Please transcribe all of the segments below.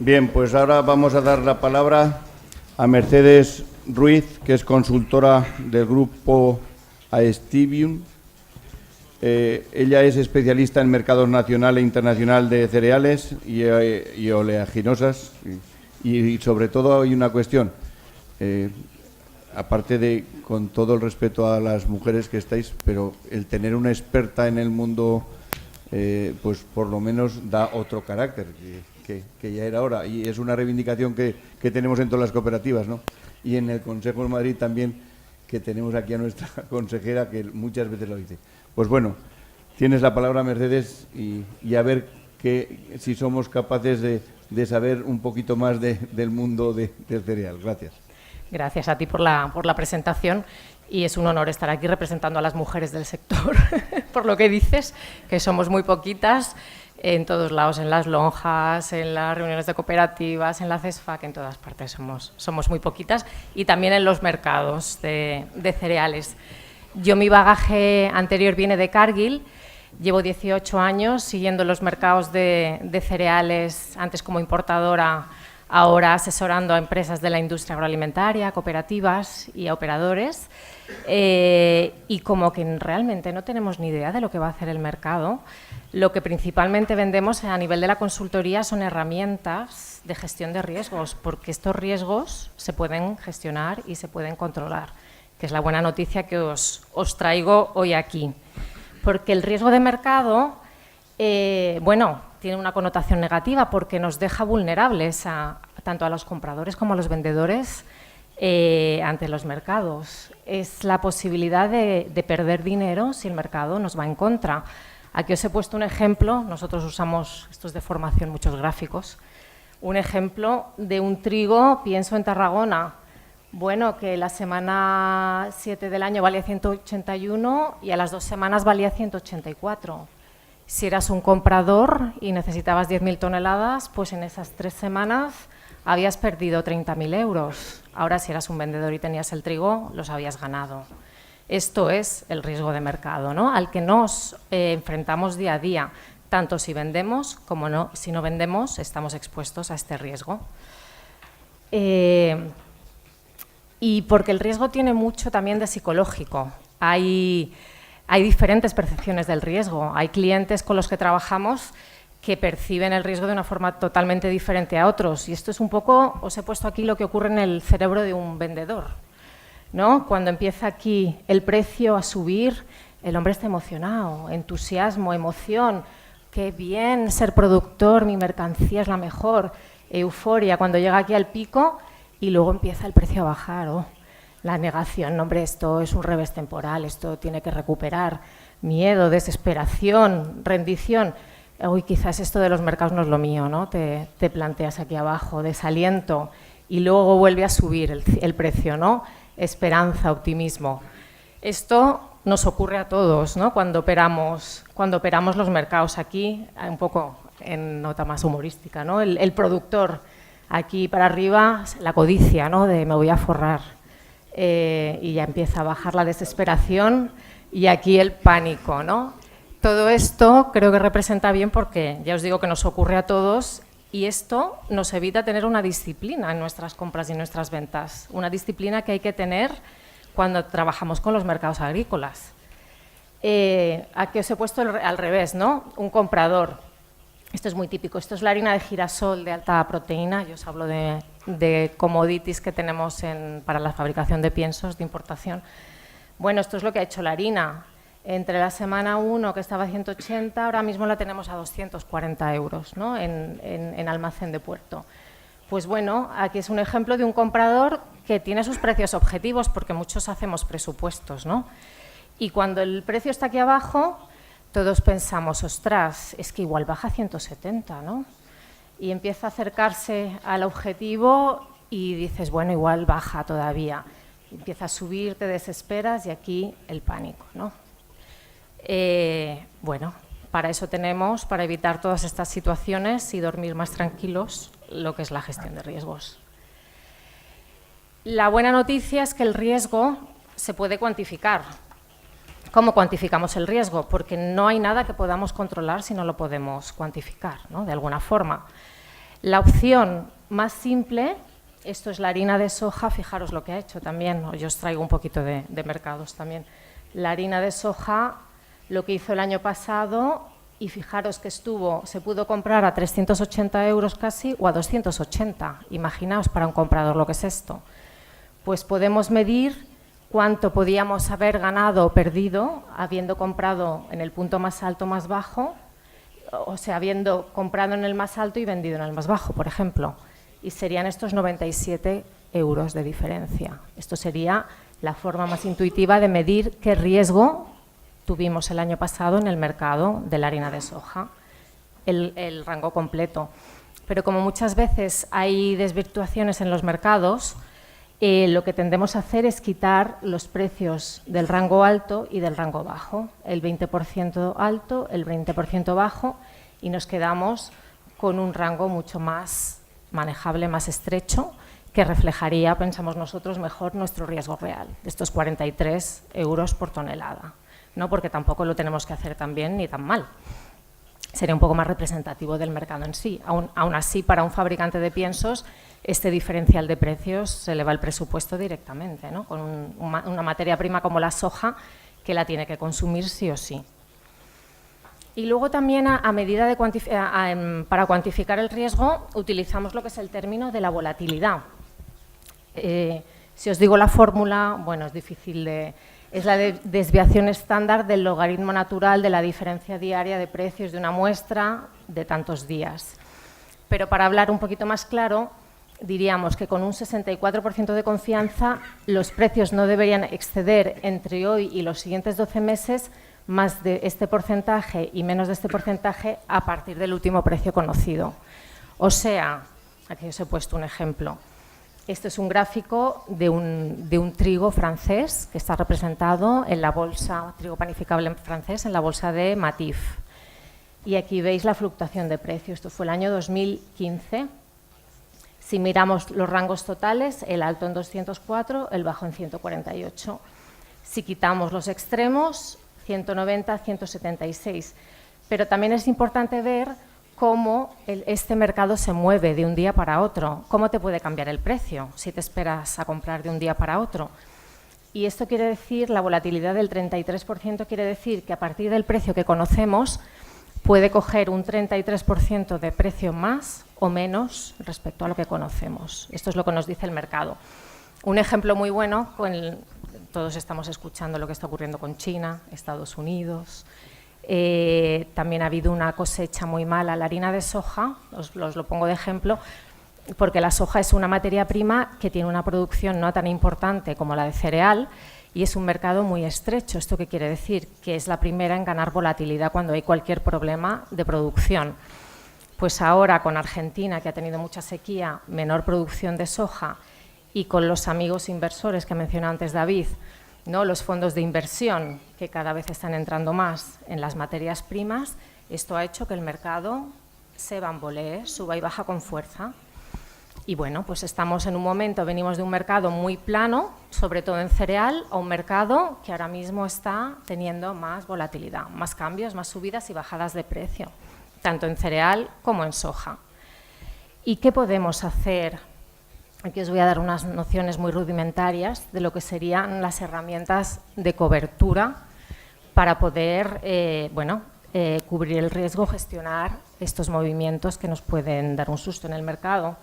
Bien, pues ahora vamos a dar la palabra a Mercedes Ruiz, que es consultora del grupo Aestivium. Ella es especialista en mercados nacional e internacional de cereales y oleaginosas. Y sobre todo hay una cuestión, aparte de, con todo el respeto a las mujeres que estáis, pero el tener una experta en el mundo, pues por lo menos da otro carácter, que ya era hora, y es una reivindicación que tenemos en todas las cooperativas, ¿no? Y en el Consejo de Madrid también, que tenemos aquí a nuestra consejera, que muchas veces lo dice. Pues bueno, tienes la palabra, Mercedes, y a ver si somos capaces de saber un poquito más del mundo del cereal. Gracias. Gracias a ti por la presentación, y es un honor estar aquí representando a las mujeres del sector, por lo que dices, que somos muy poquitas en todos lados, en las lonjas, en las reuniones de cooperativas, en la CESFAC, en todas partes somos muy poquitas, y también en los mercados de cereales. Yo, mi bagaje anterior viene de Cargill. Llevo 18 años siguiendo los mercados de cereales, antes como importadora, ahora asesorando a empresas de la industria agroalimentaria, cooperativas y a operadores, y como que realmente no tenemos ni idea de lo que va a hacer el mercado. Lo que principalmente vendemos a nivel de la consultoría son herramientas de gestión de riesgos, porque estos riesgos se pueden gestionar y se pueden controlar, que es la buena noticia que os traigo hoy aquí. Porque el riesgo de mercado, bueno, tiene una connotación negativa porque nos deja vulnerables tanto a los compradores como a los vendedores ante los mercados. Es la posibilidad de perder dinero si el mercado nos va en contra. Aquí os he puesto un ejemplo, nosotros usamos, esto es de formación, muchos gráficos, un ejemplo de un trigo, pienso en Tarragona. Bueno, que la semana 7 del año valía 181 y a las 2 semanas valía 184. Si eras un comprador y necesitabas 10.000 toneladas, pues en esas 3 semanas habías perdido 30.000 euros. Ahora, si eras un vendedor y tenías el trigo, los habías ganado. Esto es el riesgo de mercado, ¿no?, al que nos enfrentamos día a día. Tanto si vendemos como si no vendemos, estamos expuestos a este riesgo. Y porque el riesgo tiene mucho también de psicológico. Hay diferentes percepciones del riesgo. Hay clientes con los que trabajamos que perciben el riesgo de una forma totalmente diferente a otros. Y esto es un poco, os he puesto aquí lo que ocurre en el cerebro de un vendedor, ¿no? Cuando empieza aquí el precio a subir, el hombre está emocionado, entusiasmo, emoción. Qué bien ser productor, mi mercancía es la mejor. Euforia cuando llega aquí al pico. Y luego empieza el precio a bajar, la negación, no, hombre, esto es un revés temporal, esto tiene que recuperar, miedo, desesperación, rendición. Uy, quizás esto de los mercados no es lo mío, ¿no? Te planteas aquí abajo, desaliento, y luego vuelve a subir el precio, ¿no? Esperanza, optimismo. Esto nos ocurre a todos, ¿no?, cuando operamos los mercados aquí, un poco en nota más humorística, ¿no? El productor. Aquí para arriba la codicia, ¿no?, de me voy a forrar, y ya empieza a bajar la desesperación y aquí el pánico, ¿no? Todo esto creo que representa bien porque ya os digo que nos ocurre a todos, y esto nos evita tener una disciplina en nuestras compras y en nuestras ventas, una disciplina que hay que tener cuando trabajamos con los mercados agrícolas. Aquí os he puesto al revés, ¿no?, un comprador. Esto es muy típico, esto es la harina de girasol de alta proteína. Yo os hablo de commodities que tenemos para la fabricación de piensos de importación. Bueno, esto es lo que ha hecho la harina. Entre la semana 1, que estaba a 180, ahora mismo la tenemos a 240 euros, ¿no?, en almacén de puerto. Pues bueno, aquí es un ejemplo de un comprador que tiene sus precios objetivos, porque muchos hacemos presupuestos, ¿no? Y cuando el precio está aquí abajo, todos pensamos, ostras, es que igual baja a 170, ¿no? Y empieza a acercarse al objetivo y dices, bueno, igual baja todavía. Empieza a subir, te desesperas y aquí el pánico, ¿no? Bueno, para eso tenemos, para evitar todas estas situaciones y dormir más tranquilos, lo que es la gestión de riesgos. La buena noticia es que el riesgo se puede cuantificar. ¿Cómo cuantificamos el riesgo? Porque no hay nada que podamos controlar si no lo podemos cuantificar, ¿no?, de alguna forma. La opción más simple, esto es la harina de soja, fijaros lo que ha hecho también, yo os traigo un poquito de mercados también. La harina de soja, lo que hizo el año pasado, y fijaros que se pudo comprar a 380 euros casi o a 280, imaginaos para un comprador lo que es esto. Pues podemos medir cuánto podíamos haber ganado o perdido habiendo comprado en el punto más alto, más bajo, o sea, habiendo comprado en el más alto y vendido en el más bajo, por ejemplo. Y serían estos 97 euros de diferencia. Esto sería la forma más intuitiva de medir qué riesgo tuvimos el año pasado en el mercado de la harina de soja, el rango completo. Pero como muchas veces hay desvirtuaciones en los mercados, lo que tendemos a hacer es quitar los precios del rango alto y del rango bajo, el 20% alto, el 20% bajo, y nos quedamos con un rango mucho más manejable, más estrecho, que reflejaría, pensamos nosotros, mejor nuestro riesgo real, de estos 43 euros por tonelada, ¿no? Porque tampoco lo tenemos que hacer tan bien ni tan mal. Sería un poco más representativo del mercado en sí. Aún así, para un fabricante de piensos, este diferencial de precios se le va el presupuesto directamente, ¿no? Con una materia prima como la soja, que la tiene que consumir sí o sí. Y luego también, a medida de para cuantificar el riesgo, utilizamos lo que es el término de la volatilidad. Si os digo la fórmula, bueno, es difícil de... Es la desviación estándar del logaritmo natural de la diferencia diaria de precios de una muestra de tantos días. Pero para hablar un poquito más claro, diríamos que con un 64% de confianza los precios no deberían exceder entre hoy y los siguientes 12 meses más de este porcentaje y menos de este porcentaje a partir del último precio conocido. O sea, aquí os he puesto un ejemplo. Este es un gráfico de un trigo francés que está representado en la bolsa, trigo panificable francés, en la bolsa de Matif. Y aquí veis la fluctuación de precio. Esto fue el año 2015. Si miramos los rangos totales, el alto en 204, el bajo en 148. Si quitamos los extremos, 190, 176. Pero también es importante ver cómo este mercado se mueve de un día para otro. ¿Cómo te puede cambiar el precio si te esperas a comprar de un día para otro? Y esto quiere decir, la volatilidad del 33% quiere decir que a partir del precio que conocemos puede coger un 33% de precio más o menos respecto a lo que conocemos. Esto es lo que nos dice el mercado. Un ejemplo muy bueno, todos estamos escuchando lo que está ocurriendo con China, Estados Unidos. También ha habido una cosecha muy mala. La harina de soja, os lo pongo de ejemplo, porque la soja es una materia prima que tiene una producción no tan importante como la de cereal y es un mercado muy estrecho. ¿Esto qué quiere decir? Que es la primera en ganar volatilidad cuando hay cualquier problema de producción. Pues ahora con Argentina, que ha tenido mucha sequía, menor producción de soja, y con los amigos inversores que mencionó antes David, ¿no? Los fondos de inversión que cada vez están entrando más en las materias primas, esto ha hecho que el mercado se bambolee, suba y baja con fuerza. Y bueno, pues estamos en un momento, venimos de un mercado muy plano, sobre todo en cereal, a un mercado que ahora mismo está teniendo más volatilidad, más cambios, más subidas y bajadas de precio, tanto en cereal como en soja. ¿Y qué podemos hacer? Aquí os voy a dar unas nociones muy rudimentarias de lo que serían las herramientas de cobertura para poder cubrir el riesgo, gestionar estos movimientos que nos pueden dar un susto en el mercado.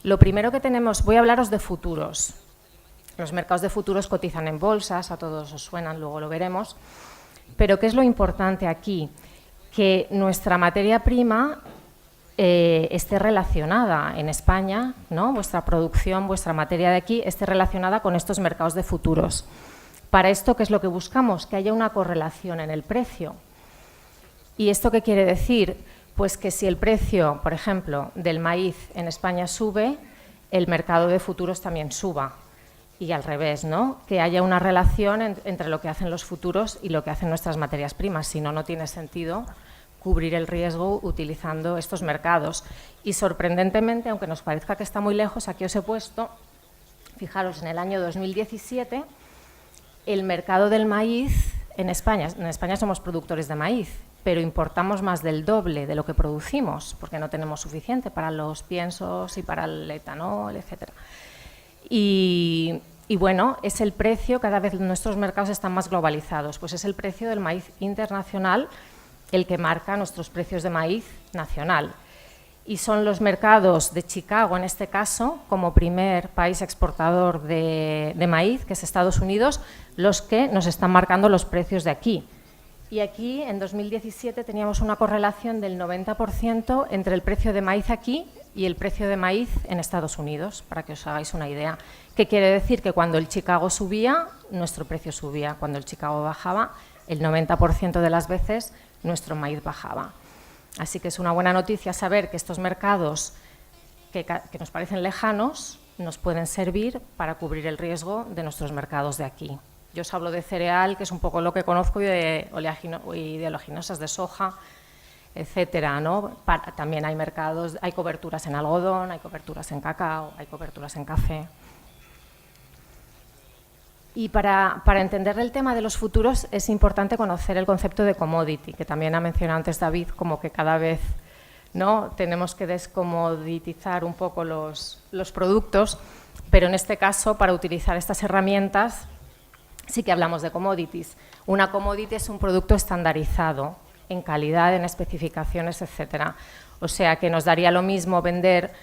Lo primero que tenemos, voy a hablaros de futuros. Los mercados de futuros cotizan en bolsas, a todos os suenan, luego lo veremos. Pero ¿qué es lo importante aquí? Que nuestra materia prima esté relacionada en España, ¿no? Vuestra producción, vuestra materia de aquí, esté relacionada con estos mercados de futuros. Para esto, ¿qué es lo que buscamos? Que haya una correlación en el precio. ¿Y esto qué quiere decir? Pues que si el precio, por ejemplo, del maíz en España sube, el mercado de futuros también suba. Y al revés, ¿no? Que haya una relación entre lo que hacen los futuros y lo que hacen nuestras materias primas. Si no, no tiene sentido cubrir el riesgo utilizando estos mercados. Y sorprendentemente, aunque nos parezca que está muy lejos, aquí os he puesto, fijaros, en el año 2017, el mercado del maíz en España somos productores de maíz, pero importamos más del doble de lo que producimos, porque no tenemos suficiente para los piensos y para el etanol, etc. Y bueno, es el precio, cada vez nuestros mercados están más globalizados, pues es el precio del maíz internacional el que marca nuestros precios de maíz nacional. Y son los mercados de Chicago, en este caso, como primer país exportador de maíz, que es Estados Unidos, los que nos están marcando los precios de aquí. Y aquí, en 2017, teníamos una correlación del 90% entre el precio de maíz aquí y el precio de maíz en Estados Unidos, para que os hagáis una idea. ¿Qué quiere decir? Que cuando el Chicago subía, nuestro precio subía. Cuando el Chicago bajaba, el 90% de las veces nuestro maíz bajaba. Así que es una buena noticia saber que estos mercados que nos parecen lejanos nos pueden servir para cubrir el riesgo de nuestros mercados de aquí. Yo os hablo de cereal, que es un poco lo que conozco, y de oleaginosas de soja, etcétera, ¿no? También hay mercados, hay coberturas en algodón, hay coberturas en cacao, hay coberturas en café. Y para entender el tema de los futuros es importante conocer el concepto de commodity, que también ha mencionado antes David, como que cada vez, ¿no?, tenemos que descomoditizar un poco los productos, pero en este caso, para utilizar estas herramientas, sí que hablamos de commodities. Una commodity es un producto estandarizado en calidad, en especificaciones, etcétera. O sea, que nos daría lo mismo vender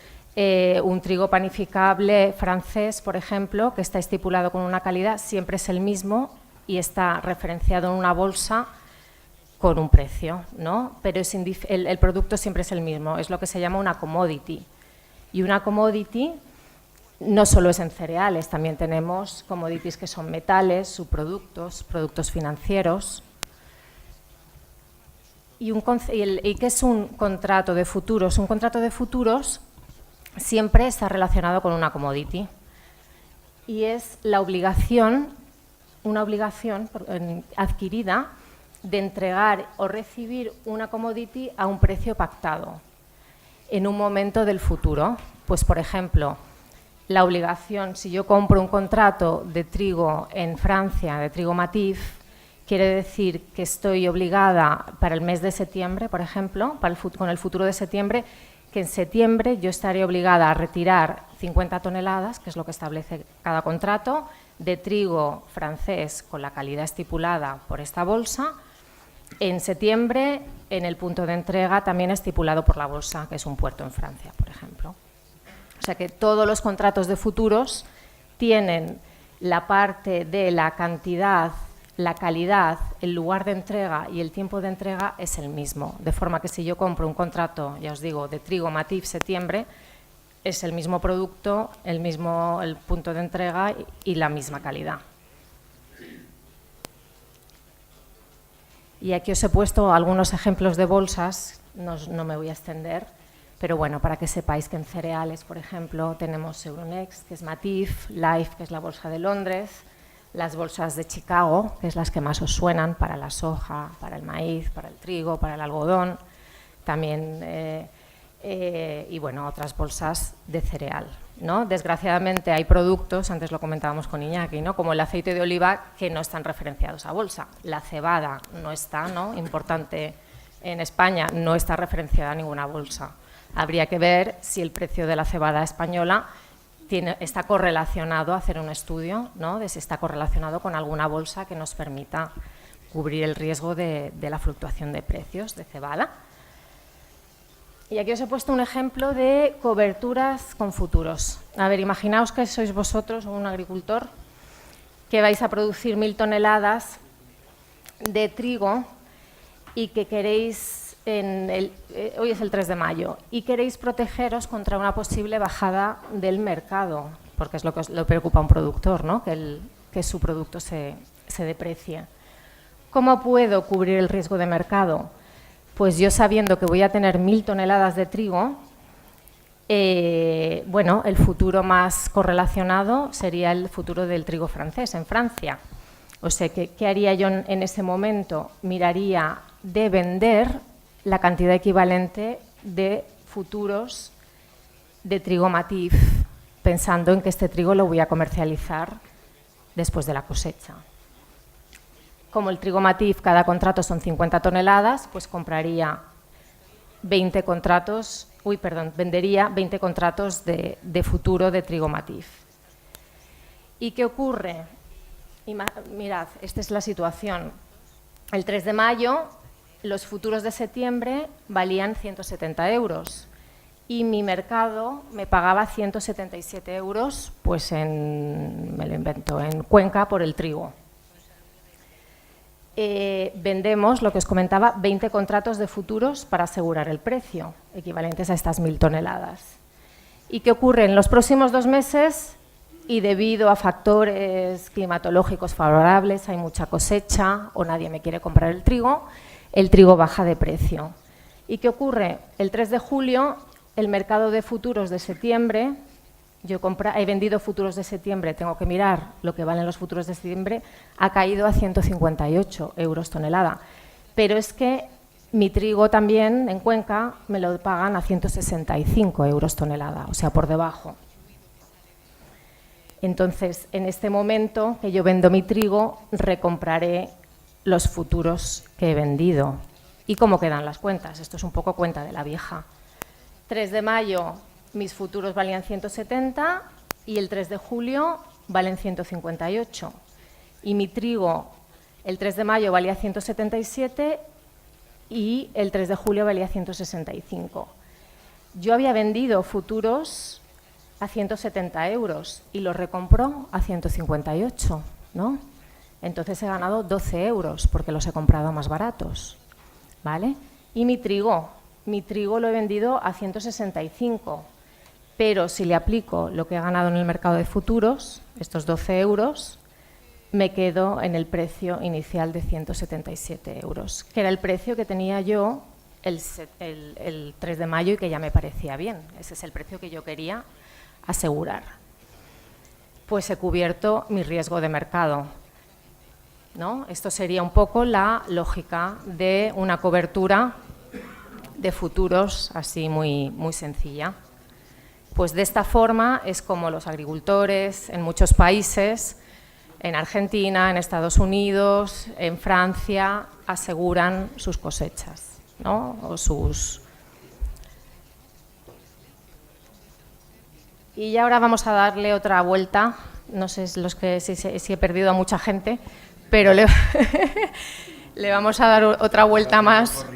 un trigo panificable francés, por ejemplo, que está estipulado con una calidad, siempre es el mismo y está referenciado en una bolsa con un precio, ¿no? Pero el producto siempre es el mismo, es lo que se llama una commodity. Y una commodity no solo es en cereales, también tenemos commodities que son metales, subproductos, productos financieros. ¿Y qué es un contrato de futuros? Un contrato de futuros siempre está relacionado con una commodity y es una obligación adquirida de entregar o recibir una commodity a un precio pactado en un momento del futuro. Pues, por ejemplo, la obligación, si yo compro un contrato de trigo en Francia, de trigo Matif, quiere decir que estoy obligada para el mes de septiembre, por ejemplo, con el futuro de septiembre, que en septiembre yo estaré obligada a retirar 50 toneladas, que es lo que establece cada contrato, de trigo francés con la calidad estipulada por esta bolsa, en septiembre en el punto de entrega también estipulado por la bolsa, que es un puerto en Francia, por ejemplo. O sea que todos los contratos de futuros tienen la parte de la cantidad, la calidad, el lugar de entrega y el tiempo de entrega es el mismo. De forma que si yo compro un contrato, ya os digo, de trigo Matif septiembre, es el mismo producto, el punto de entrega y la misma calidad. Y aquí os he puesto algunos ejemplos de bolsas, no me voy a extender, pero bueno, para que sepáis que en cereales, por ejemplo, tenemos Euronext, que es Matif, Life, que es la bolsa de Londres, las bolsas de Chicago, que es las que más os suenan para la soja, para el maíz, para el trigo, para el algodón, también, y bueno, otras bolsas de cereal, ¿no? Desgraciadamente hay productos, antes lo comentábamos con Iñaki, ¿no?, como el aceite de oliva, que no están referenciados a bolsa. La cebada no está, ¿no?, importante en España, no está referenciada a ninguna bolsa. Habría que ver si el precio de la cebada española está correlacionado, hacer un estudio, ¿no?, de si está correlacionado con alguna bolsa que nos permita cubrir el riesgo de la fluctuación de precios de cebada. Y aquí os he puesto un ejemplo de coberturas con futuros. A ver, imaginaos que sois vosotros, un agricultor, que vais a producir 1000 toneladas de trigo y que queréis, hoy es el 3 de mayo, y queréis protegeros contra una posible bajada del mercado, porque es lo que le preocupa a un productor, ¿no?, que su producto se deprecie. ¿Cómo puedo cubrir el riesgo de mercado? Pues yo, sabiendo que voy a tener 1000 toneladas de trigo, bueno, el futuro más correlacionado sería el futuro del trigo francés en Francia. O sea, ¿qué haría yo en ese momento? Miraría de vender la cantidad equivalente de futuros de trigo Matif, pensando en que este trigo lo voy a comercializar después de la cosecha. como el trigo Matif, cada contrato son 50 toneladas, pues compraría 20 contratos, vendería 20 contratos de futuro de trigo Matif. ¿Y qué ocurre? Mirad, esta es la situación. El 3 de mayo, los futuros de septiembre valían 170 euros y mi mercado me pagaba 177 euros, pues me lo invento, en Cuenca por el trigo. Vendemos, lo que os comentaba, 20 contratos de futuros para asegurar el precio, equivalentes a estas 1000 toneladas. ¿Y qué ocurre? En los próximos 2 meses, y debido a factores climatológicos favorables, hay mucha cosecha o nadie me quiere comprar el trigo baja de precio. ¿Y qué ocurre? El 3 de julio, el mercado de futuros de septiembre, he vendido futuros de septiembre, tengo que mirar lo que valen los futuros de septiembre, ha caído a 158 euros tonelada. Pero es que mi trigo también en Cuenca me lo pagan a 165 euros tonelada, o sea, por debajo. Entonces, en este momento que yo vendo mi trigo, recompraré los futuros que he vendido. ¿Y cómo quedan las cuentas? Esto es un poco cuenta de la vieja. 3 de mayo, mis futuros valían 170 y el 3 de julio valen 158. Y mi trigo, el 3 de mayo valía 177 y el 3 de julio valía 165. Yo había vendido futuros a 170 euros y los recompro a 158, ¿no? Entonces he ganado 12 euros porque los he comprado más baratos, ¿vale? Y mi trigo lo he vendido a 165, pero si le aplico lo que he ganado en el mercado de futuros, estos 12 euros, me quedo en el precio inicial de 177 euros, que era el precio que tenía yo el 3 de mayo y que ya me parecía bien. Ese es el precio que yo quería asegurar. Pues he cubierto mi riesgo de mercado, ¿no? Esto sería un poco la lógica de una cobertura de futuros así muy sencilla. Pues de esta forma es como los agricultores en muchos países, en Argentina, en Estados Unidos, en Francia, aseguran sus cosechas, ¿no? Y ahora vamos a darle otra vuelta, no sé si he perdido a mucha gente, pero le vamos a dar otra vuelta más.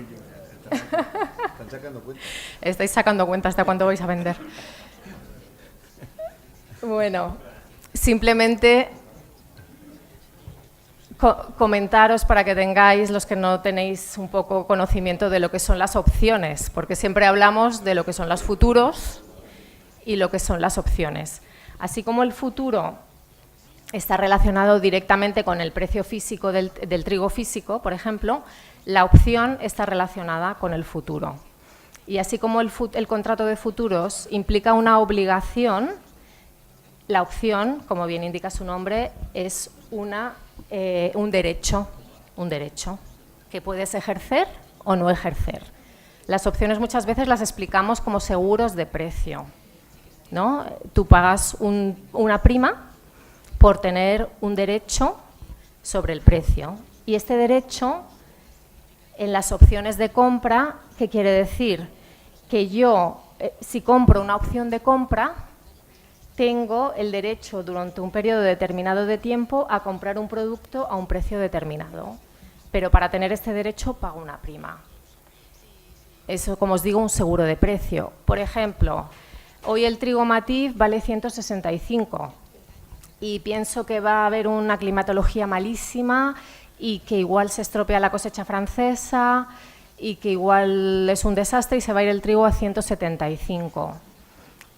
Estáis sacando cuentas de cuánto vais a vender. Bueno, simplemente comentaros para que tengáis, los que no tenéis un poco conocimiento de lo que son las opciones, porque siempre hablamos de lo que son los futuros y lo que son las opciones. Así como el futuro está relacionado directamente con el precio físico del trigo físico, por ejemplo, la opción está relacionada con el futuro. Y así como el contrato de futuros implica una obligación, la opción, como bien indica su nombre, es un derecho que puedes ejercer o no ejercer. Las opciones muchas veces las explicamos como seguros de precio, ¿no? Tú pagas una prima por tener un derecho sobre el precio. Y este derecho, en las opciones de compra, ¿qué quiere decir? Que yo, si compro una opción de compra, tengo el derecho durante un periodo determinado de tiempo a comprar un producto a un precio determinado. Pero para tener este derecho pago una prima. Eso, como os digo, un seguro de precio. Por ejemplo, hoy el trigo Matif vale 165 y pienso que va a haber una climatología malísima y que igual se estropea la cosecha francesa y que igual es un desastre y se va a ir el trigo a 175.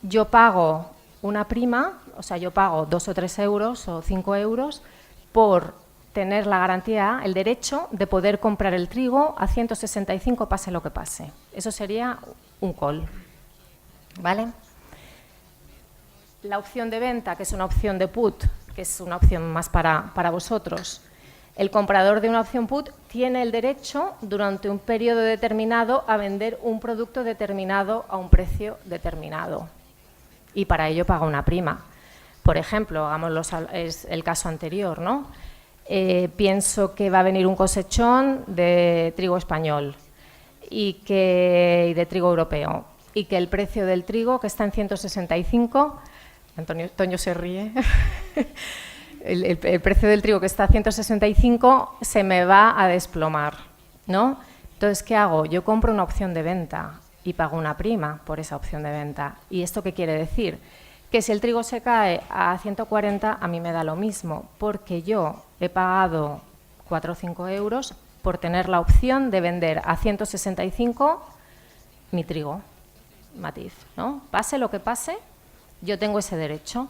Yo pago una prima, o sea, yo pago 2 o 3 euros o 5 euros por tener la garantía, el derecho de poder comprar el trigo a 165 pase lo que pase. Eso sería un call, ¿vale? La opción de venta, que es una opción de put, que es una opción más para vosotros. El comprador de una opción put tiene el derecho durante un periodo determinado a vender un producto determinado a un precio determinado y para ello paga una prima. Por ejemplo, es el caso anterior, ¿no? pienso que va a venir un cosechón de trigo español y de trigo europeo, y que el precio del trigo, que está en 165, Toño se ríe, el precio del trigo que está a 165 se me va a desplomar, ¿no? Entonces, ¿qué hago? Yo compro una opción de venta y pago una prima por esa opción de venta. ¿Y esto qué quiere decir? Que si el trigo se cae a 140, a mí me da lo mismo, porque yo he pagado 4 o 5 euros por tener la opción de vender a 165 mi trigo, matiz, ¿no? Pase lo que pase, yo tengo ese derecho.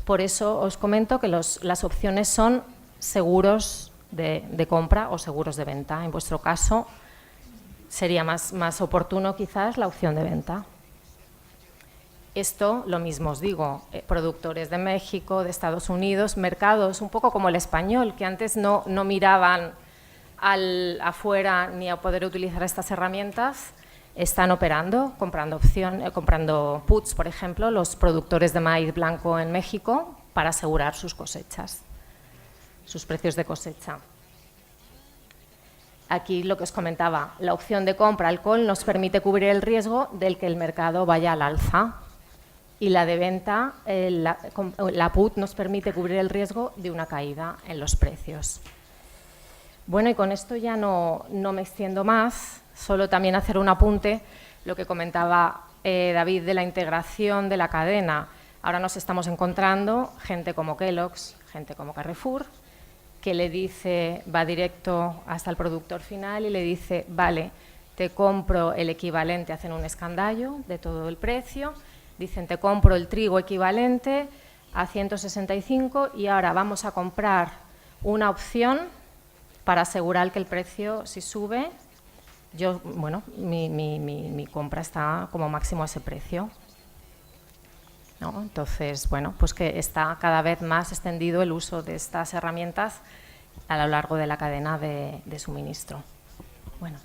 Por eso os comento que las opciones son seguros de compra o seguros de venta. En vuestro caso, sería más oportuno quizás la opción de venta. Esto, lo mismo os digo, productores de México, de Estados Unidos, mercados un poco como el español, que antes no miraban afuera ni a poder utilizar estas herramientas, están operando, comprando puts, por ejemplo, los productores de maíz blanco en México, para asegurar sus cosechas, sus precios de cosecha. Aquí lo que os comentaba, la opción de compra al call nos permite cubrir el riesgo del que el mercado vaya al alza, y la de venta, la put, nos permite cubrir el riesgo de una caída en los precios. Bueno, y con esto ya no me extiendo más, solo también hacer un apunte, lo que comentaba David de la integración de la cadena. Ahora nos estamos encontrando gente como Kellogg's, gente como Carrefour, que le dice, va directo hasta el productor final y le dice, vale, te compro el equivalente, hacen un escandallo de todo el precio, dicen, te compro el trigo equivalente a 165 y ahora vamos a comprar una opción para asegurar que el precio, si sube, mi compra está como máximo a ese precio, ¿no? Entonces, bueno, pues que está cada vez más extendido el uso de estas herramientas a lo largo de la cadena de suministro. Bueno,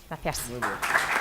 gracias. Muy bien.